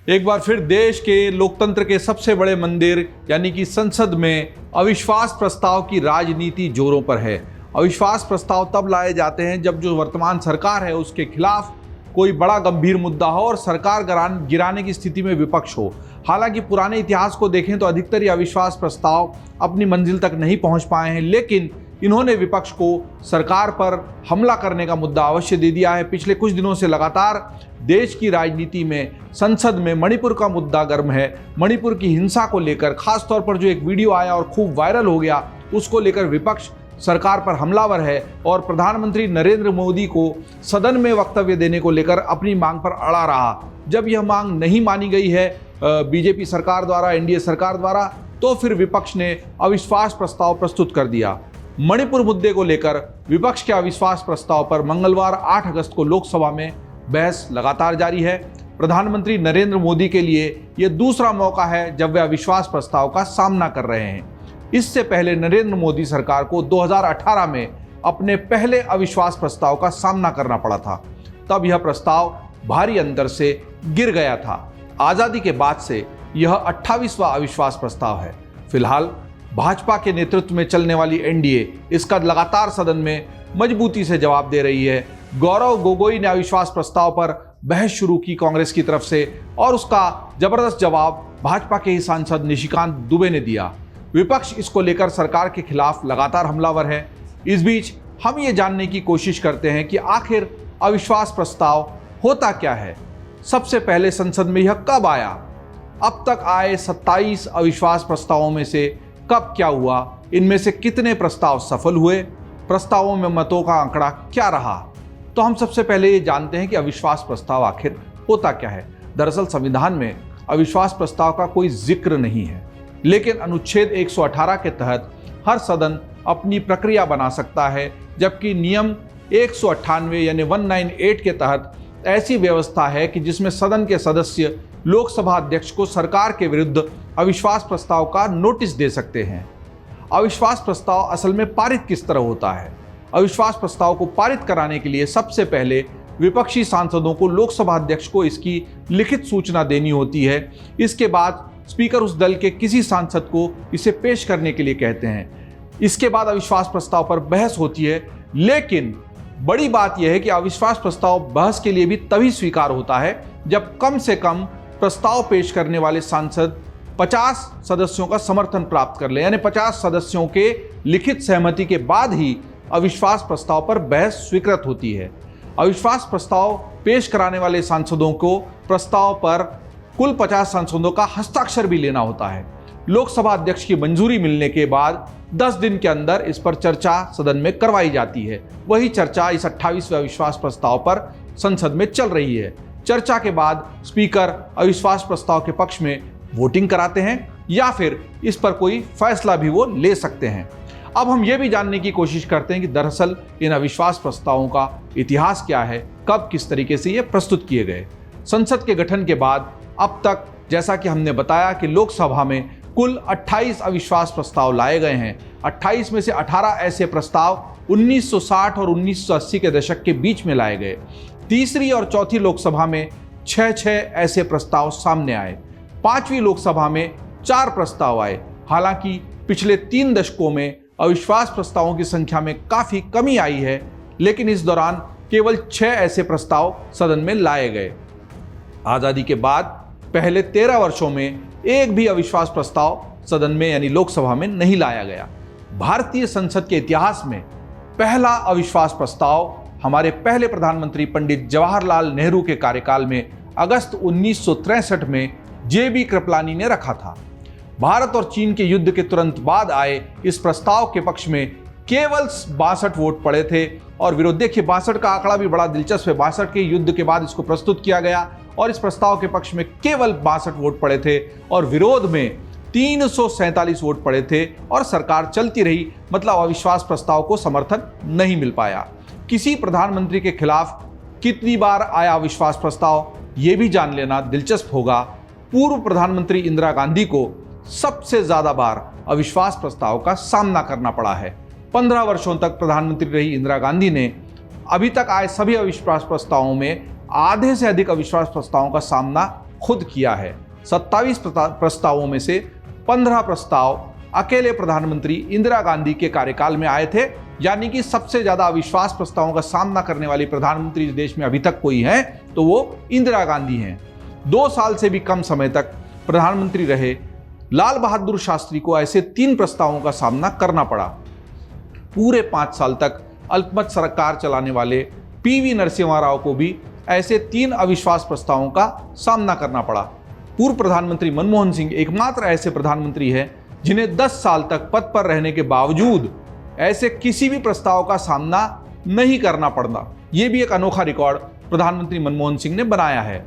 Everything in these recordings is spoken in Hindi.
एक बार फिर देश के लोकतंत्र के सबसे बड़े मंदिर यानी कि संसद में अविश्वास प्रस्ताव की राजनीति जोरों पर है। अविश्वास प्रस्ताव तब लाए जाते हैं जब जो वर्तमान सरकार है उसके खिलाफ कोई बड़ा गंभीर मुद्दा हो और सरकार गिराने की स्थिति में विपक्ष हो। हालांकि पुराने इतिहास को देखें तो अधिकतर ये अविश्वास प्रस्ताव अपनी मंजिल तक नहीं पहुंच पाए हैं, लेकिन इन्होंने विपक्ष को सरकार पर हमला करने का मुद्दा अवश्य दे दिया है। पिछले कुछ दिनों से लगातार देश की राजनीति में संसद में मणिपुर का मुद्दा गर्म है। मणिपुर की हिंसा को लेकर खासतौर पर जो एक वीडियो आया और खूब वायरल हो गया, उसको लेकर विपक्ष सरकार पर हमलावर है और प्रधानमंत्री नरेंद्र मोदी को सदन में वक्तव्य देने को लेकर अपनी मांग पर अड़ा रहा। जब यह मांग नहीं मानी गई है बीजेपी सरकार द्वारा, एनडीए सरकार द्वारा, तो फिर विपक्ष ने अविश्वास प्रस्ताव प्रस्तुत कर दिया। मणिपुर मुद्दे को लेकर विपक्ष के अविश्वास प्रस्ताव पर मंगलवार 8 अगस्त को लोकसभा में बहस लगातार जारी है। प्रधानमंत्री नरेंद्र मोदी के लिए यह दूसरा मौका है जब वे अविश्वास प्रस्ताव का सामना कर रहे हैं। इससे पहले नरेंद्र मोदी सरकार को 2018 में अपने पहले अविश्वास प्रस्ताव का सामना करना पड़ा था। तब यह प्रस्ताव भारी अंतर से गिर गया था। आजादी के बाद से यह 28वां अविश्वास प्रस्ताव है। फिलहाल भाजपा के नेतृत्व में चलने वाली एनडीए इसका लगातार सदन में मजबूती से जवाब दे रही है। गौरव गोगोई ने अविश्वास प्रस्ताव पर बहस शुरू की कांग्रेस की तरफ से और उसका जबरदस्त जवाब भाजपा के ही सांसद निशिकांत दुबे ने दिया। विपक्ष इसको लेकर सरकार के खिलाफ लगातार हमलावर है। इस बीच हम ये जानने की कोशिश करते हैं कि आखिर अविश्वास प्रस्ताव होता क्या है, सबसे पहले संसद में यह कब आया, अब तक आए 27 अविश्वास प्रस्तावों में से कब क्या हुआ, इनमें से कितने प्रस्ताव सफल हुए, प्रस्तावों में मतों का आंकड़ा क्या रहा। तो हम सबसे पहले ये जानते हैं कि अविश्वास प्रस्ताव आखिर होता क्या है। दरअसल संविधान में अविश्वास प्रस्ताव का कोई जिक्र नहीं है, लेकिन अनुच्छेद 118 के तहत हर सदन अपनी प्रक्रिया बना सकता है, जबकि नियम 198 यानी 198 के तहत ऐसी व्यवस्था है कि जिसमें सदन के सदस्य लोकसभा अध्यक्ष को सरकार के विरुद्ध अविश्वास प्रस्ताव का नोटिस दे सकते हैं। अविश्वास प्रस्ताव असल में पारित किस तरह होता है? अविश्वास प्रस्ताव को पारित कराने के लिए सबसे पहले विपक्षी सांसदों को लोकसभा अध्यक्ष को इसकी लिखित सूचना देनी होती है। इसके बाद स्पीकर उस दल के किसी सांसद को इसे पेश करने के लिए कहते हैं। इसके बाद अविश्वास प्रस्ताव पर बहस होती है, लेकिन बड़ी बात यह है कि अविश्वास प्रस्ताव बहस के लिए भी तभी स्वीकार होता है जब कम से कम प्रस्ताव पेश करने वाले सांसद 50 सदस्यों का समर्थन प्राप्त कर ले, यानी 50 सदस्यों के लिखित सहमति के बाद ही अविश्वास प्रस्ताव पर बहस स्वीकृत होती है। अविश्वास प्रस्ताव पेश कराने वाले सांसदों को प्रस्ताव पर कुल 50 सांसदों का हस्ताक्षर भी लेना होता है। लोकसभा अध्यक्ष की मंजूरी मिलने के बाद 10 दिन के अंदर इस पर चर्चा सदन में करवाई जाती है। वही चर्चा इस 28वें अविश्वास प्रस्ताव पर संसद में चल रही है। चर्चा के बाद स्पीकर अविश्वास प्रस्ताव के पक्ष में वोटिंग कराते हैं या फिर इस पर कोई फैसला भी वो ले सकते हैं। अब हम ये भी जानने की कोशिश करते हैं कि दरअसल इन अविश्वास प्रस्तावों का इतिहास क्या है, कब किस तरीके से ये प्रस्तुत किए गए। संसद के गठन के बाद अब तक जैसा कि हमने बताया कि लोकसभा में कुल 28 अविश्वास प्रस्ताव लाए गए हैं। 28 में से 18 ऐसे प्रस्ताव 1960 और 1980 के दशक के बीच में लाए गए। तीसरी और चौथी लोकसभा में 6 ऐसे प्रस्ताव सामने आए। 5वीं लोकसभा में 4 प्रस्ताव आए। हालांकि पिछले 3 दशकों में अविश्वास प्रस्तावों की संख्या में काफ़ी कमी आई है, लेकिन इस दौरान केवल 6 ऐसे प्रस्ताव सदन में लाए गए। आज़ादी के बाद पहले 13 वर्षों में एक भी अविश्वास प्रस्ताव सदन में यानी लोकसभा में नहीं लाया गया। भारतीय संसद के इतिहास में पहला अविश्वास प्रस्ताव हमारे पहले प्रधानमंत्री पंडित जवाहरलाल नेहरू के कार्यकाल में अगस्त 1963 में जेबी कृपलानी ने रखा था। भारत और चीन के युद्ध के तुरंत बाद आए इस प्रस्ताव के पक्ष में केवल 62 वोट पड़े थे और विरोध। देखिए 62 का आंकड़ा भी बड़ा दिलचस्प है। 62 के युद्ध के बाद इसको प्रस्तुत किया गया और इस प्रस्ताव के पक्ष में केवल 62 वोट पड़े थे और विरोध में 347 वोट पड़े थे और सरकार चलती रही। मतलब अविश्वास प्रस्ताव को समर्थन नहीं मिल पाया। किसी प्रधानमंत्री के खिलाफ कितनी बार आया अविश्वास प्रस्ताव, ये भी जान लेना दिलचस्प होगा। पूर्व प्रधानमंत्री इंदिरा गांधी को सबसे ज्यादा बार अविश्वास प्रस्ताव का सामना करना पड़ा है। 15 वर्षों तक प्रधानमंत्री रही इंदिरा गांधी ने अभी तक आए सभी अविश्वास प्रस्तावों में आधे से अधिक अविश्वास प्रस्तावों का सामना खुद किया है। 27 प्रस्तावों में से 15 प्रस्ताव अकेले प्रधानमंत्री इंदिरा गांधी के कार्यकाल में आए थे, यानी कि सबसे ज्यादा अविश्वास प्रस्तावों का सामना करने वाली प्रधानमंत्री इस देश में अभी तक कोई है तो वो इंदिरा गांधी हैं। 2 साल से भी कम समय तक प्रधानमंत्री रहे लाल बहादुर शास्त्री को ऐसे 3 प्रस्तावों का सामना करना पड़ा। पूरे 5 साल तक अल्पमत सरकार चलाने वाले पीवी नरसिम्हा राव को भी ऐसे 3 अविश्वास प्रस्तावों का सामना करना पड़ा। पूर्व प्रधानमंत्री मनमोहन सिंह एकमात्र ऐसे प्रधानमंत्री हैं जिन्हें 10 साल तक पद पर रहने के बावजूद ऐसे किसी भी प्रस्ताव का सामना नहीं करना पड़ना। यह भी एक अनोखा रिकॉर्ड प्रधानमंत्री मनमोहन सिंह ने बनाया है।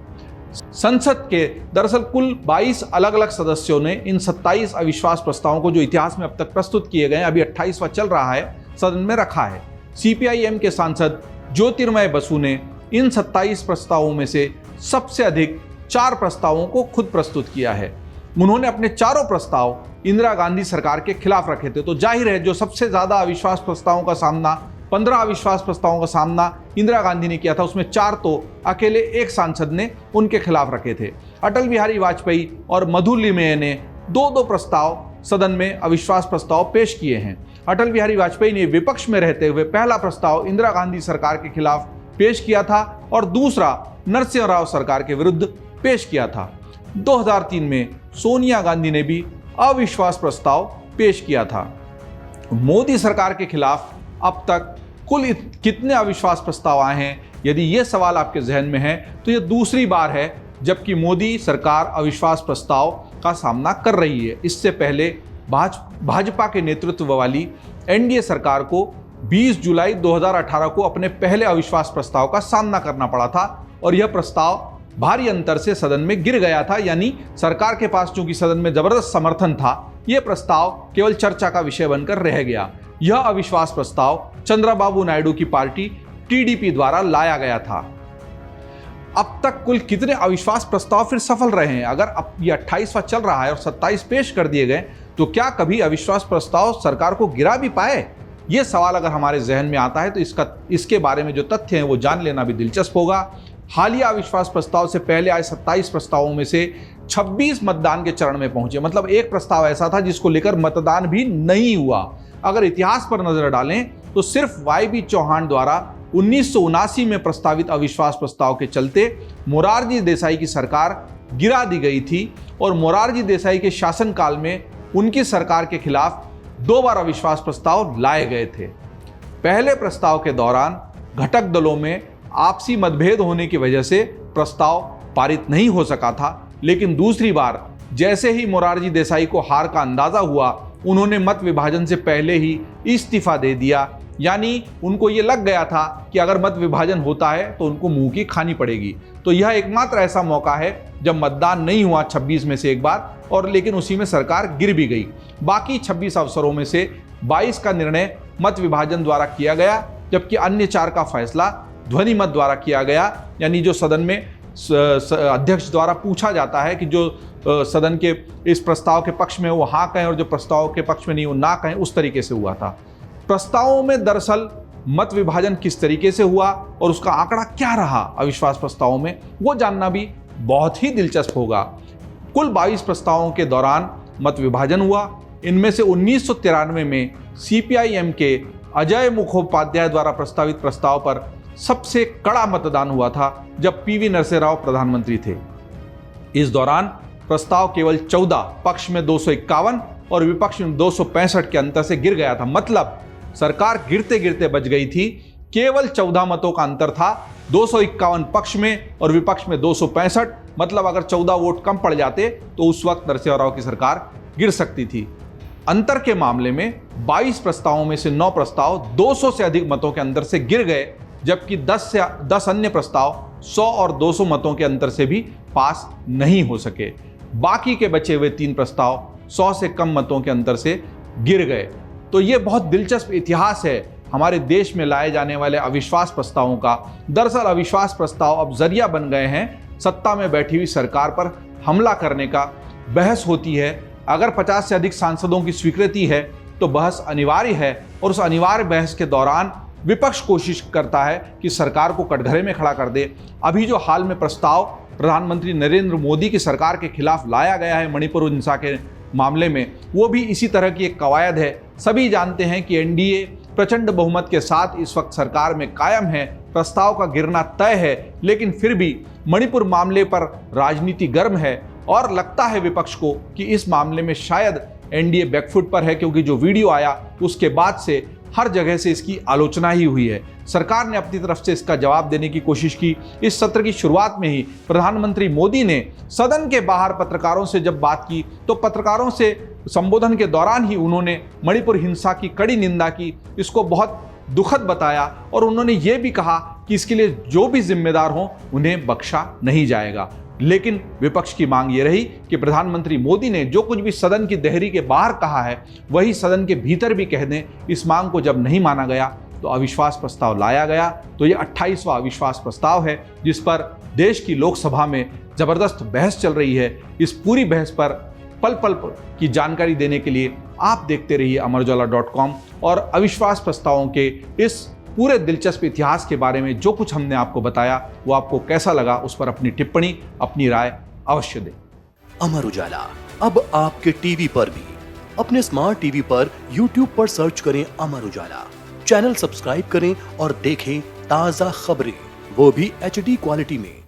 संसद के दरअसल कुल 22 अलग अलग सदस्यों ने इन 27 अविश्वास प्रस्तावों को जो इतिहास में अब तक प्रस्तुत किए गए, अभी 28वां चल रहा है, सदन में रखा है। सीपीआईएम के सांसद ज्योतिर्मय बसु ने इन 27 प्रस्तावों में से सबसे अधिक 4 प्रस्तावों को खुद प्रस्तुत किया है। उन्होंने अपने चारों प्रस्ताव इंदिरा गांधी सरकार के खिलाफ रखे थे। तो जाहिर है जो सबसे ज्यादा अविश्वास प्रस्तावों का सामना, 15 अविश्वास प्रस्तावों का सामना इंदिरा गांधी ने किया था, उसमें 4 तो अकेले एक सांसद ने उनके खिलाफ रखे थे। अटल बिहारी वाजपेयी और मधु लिमये ने 2-2 प्रस्ताव सदन में अविश्वास प्रस्ताव पेश किए हैं। अटल बिहारी वाजपेयी ने विपक्ष में रहते हुए पहला प्रस्ताव इंदिरा गांधी सरकार के खिलाफ पेश किया था और दूसरा नरसिम्हा राव सरकार के विरुद्ध पेश किया था। 2003 में सोनिया गांधी ने भी अविश्वास प्रस्ताव पेश किया था। मोदी सरकार के खिलाफ अब तक कुल कितने अविश्वास प्रस्ताव आए हैं, यदि यह सवाल आपके जहन में है तो यह दूसरी बार है जबकि मोदी सरकार अविश्वास प्रस्ताव का सामना कर रही है। इससे पहले भाजपा के नेतृत्व वाली एनडीए सरकार को 20 जुलाई 2018 को अपने पहले अविश्वास प्रस्ताव का सामना करना पड़ा था और यह प्रस्ताव भारी अंतर से सदन में गिर गया था। यानी सरकार के पास चूंकि सदन में जबरदस्त समर्थन था, यह प्रस्ताव केवल चर्चा का विषय बनकर रह गया। यह अविश्वास प्रस्ताव चंद्रबाबू नायडू की पार्टी टीडीपी द्वारा लाया गया था। अब तक कुल कितने अविश्वास प्रस्ताव फिर सफल रहे हैं? अगर अब ये 28वां चल रहा है और 27 पेश कर दिए गए तो क्या कभी अविश्वास प्रस्ताव सरकार को गिरा भी पाए? यह सवाल अगर हमारे जहन में आता है तो इसके बारे में जो तथ्य हैं वो जान लेना भी दिलचस्प होगा। हालिया अविश्वास प्रस्ताव से पहले आए 27 प्रस्तावों में से 26 मतदान के चरण में पहुंचे। मतलब एक प्रस्ताव ऐसा था जिसको लेकर मतदान भी नहीं हुआ। अगर इतिहास पर नजर डालें तो सिर्फ वाई.बी. चौहान द्वारा 1979 में प्रस्तावित अविश्वास प्रस्ताव के चलते मोरारजी देसाई की सरकार गिरा दी गई थी और मोरारजी देसाई के शासनकाल में उनकी सरकार के खिलाफ 2 बार अविश्वास प्रस्ताव लाए गए थे। पहले प्रस्ताव के दौरान घटक दलों में आपसी मतभेद होने की वजह से प्रस्ताव पारित नहीं हो सका था, लेकिन दूसरी बार जैसे ही मोरारजी देसाई को हार का अंदाजा हुआ, उन्होंने मत विभाजन से पहले ही इस्तीफा दे दिया। यानी उनको ये लग गया था कि अगर मत विभाजन होता है तो उनको मुंह की खानी पड़ेगी। तो यह एकमात्र ऐसा मौका है जब मतदान नहीं हुआ 26 में से एक बार, और लेकिन उसी में सरकार गिर भी गई। बाकी 26 अवसरों में से 22 का निर्णय मत विभाजन द्वारा किया गया, जबकि अन्य 4 का फैसला ध्वनि मत द्वारा किया गया। यानी जो सदन में अध्यक्ष द्वारा पूछा जाता है कि जो सदन के इस प्रस्ताव के पक्ष में वो हाँ कहें और जो प्रस्ताव के पक्ष में नहीं वो ना कहें, उस तरीके से हुआ था। प्रस्तावों में दरअसल मत विभाजन किस तरीके से हुआ और उसका आंकड़ा क्या रहा अविश्वास प्रस्तावों में, वो जानना भी बहुत ही दिलचस्प होगा। कुल 22 प्रस्तावों के दौरान मत विभाजन हुआ। इनमें से 1993 में सीपीआईएम के अजय मुखोपाध्याय द्वारा प्रस्तावित प्रस्ताव पर सबसे कड़ा मतदान हुआ था जब पीवी नरसिम्हा राव प्रधानमंत्री थे। इस दौरान प्रस्ताव केवल 14, पक्ष में 251 और विपक्ष में 265 के अंतर से गिर गया था। मतलब सरकार गिरते गिरते बच गई थी। केवल 14 मतों का अंतर था, 251 पक्ष में और विपक्ष में 265। मतलब अगर 14 वोट कम पड़ जाते तो उस वक्त नरसिम्हा राव की सरकार गिर सकती थी। अंतर के मामले में 22 प्रस्तावों में से 9 प्रस्ताव 200 से अधिक मतों के अंतर से गिर गए, जबकि 10 अन्य प्रस्ताव 100 और 200 मतों के अंतर से भी पास नहीं हो सके। बाकी के बचे हुए 3 प्रस्ताव 100 से कम मतों के अंतर से गिर गए। तो ये बहुत दिलचस्प इतिहास है हमारे देश में लाए जाने वाले अविश्वास प्रस्तावों का। दरअसल अविश्वास प्रस्ताव अब जरिया बन गए हैं सत्ता में बैठी हुई सरकार पर हमला करने का। बहस होती है, अगर 50 से अधिक सांसदों की स्वीकृति है तो बहस अनिवार्य है, और उस अनिवार्य बहस के दौरान विपक्ष कोशिश करता है कि सरकार को कटघरे में खड़ा कर दे। अभी जो हाल में प्रस्ताव प्रधानमंत्री नरेंद्र मोदी की सरकार के खिलाफ लाया गया है मणिपुर हिंसा के मामले में, वो भी इसी तरह की एक कवायद है। सभी जानते हैं कि एनडीए प्रचंड बहुमत के साथ इस वक्त सरकार में कायम है, प्रस्ताव का गिरना तय है, लेकिन फिर भी मणिपुर मामले पर राजनीति गर्म है और लगता है विपक्ष को कि इस मामले में शायद एनडीए बैकफुट पर है, क्योंकि जो वीडियो आया उसके बाद से हर जगह से इसकी आलोचना ही हुई है। सरकार ने अपनी तरफ से इसका जवाब देने की कोशिश की। इस सत्र की शुरुआत में ही प्रधानमंत्री मोदी ने सदन के बाहर पत्रकारों से जब बात की तो पत्रकारों से संबोधन के दौरान ही उन्होंने मणिपुर हिंसा की कड़ी निंदा की, इसको बहुत दुखद बताया और उन्होंने ये भी कहा कि इसके लिए जो भी जिम्मेदार हों उन्हें बख्शा नहीं जाएगा। लेकिन विपक्ष की मांग ये रही कि प्रधानमंत्री मोदी ने जो कुछ भी सदन की देहरी के बाहर कहा है वही सदन के भीतर भी कह दें। इस मांग को जब नहीं माना गया तो अविश्वास प्रस्ताव लाया गया। तो ये 28वां अविश्वास प्रस्ताव है जिस पर देश की लोकसभा में जबरदस्त बहस चल रही है। इस पूरी बहस पर पल पल की जानकारी देने के लिए आप देखते रहिए amarujala.com और अविश्वास प्रस्तावों के इस पूरे दिलचस्प इतिहास के बारे में जो कुछ हमने आपको बताया वो आपको कैसा लगा, उस पर अपनी टिप्पणी, अपनी राय अवश्य दें। अमर उजाला अब आपके टीवी पर भी। अपने स्मार्ट टीवी पर यूट्यूब पर सर्च करें अमर उजाला, चैनल सब्सक्राइब करें और देखें ताजा खबरें, वो भी HD क्वालिटी में।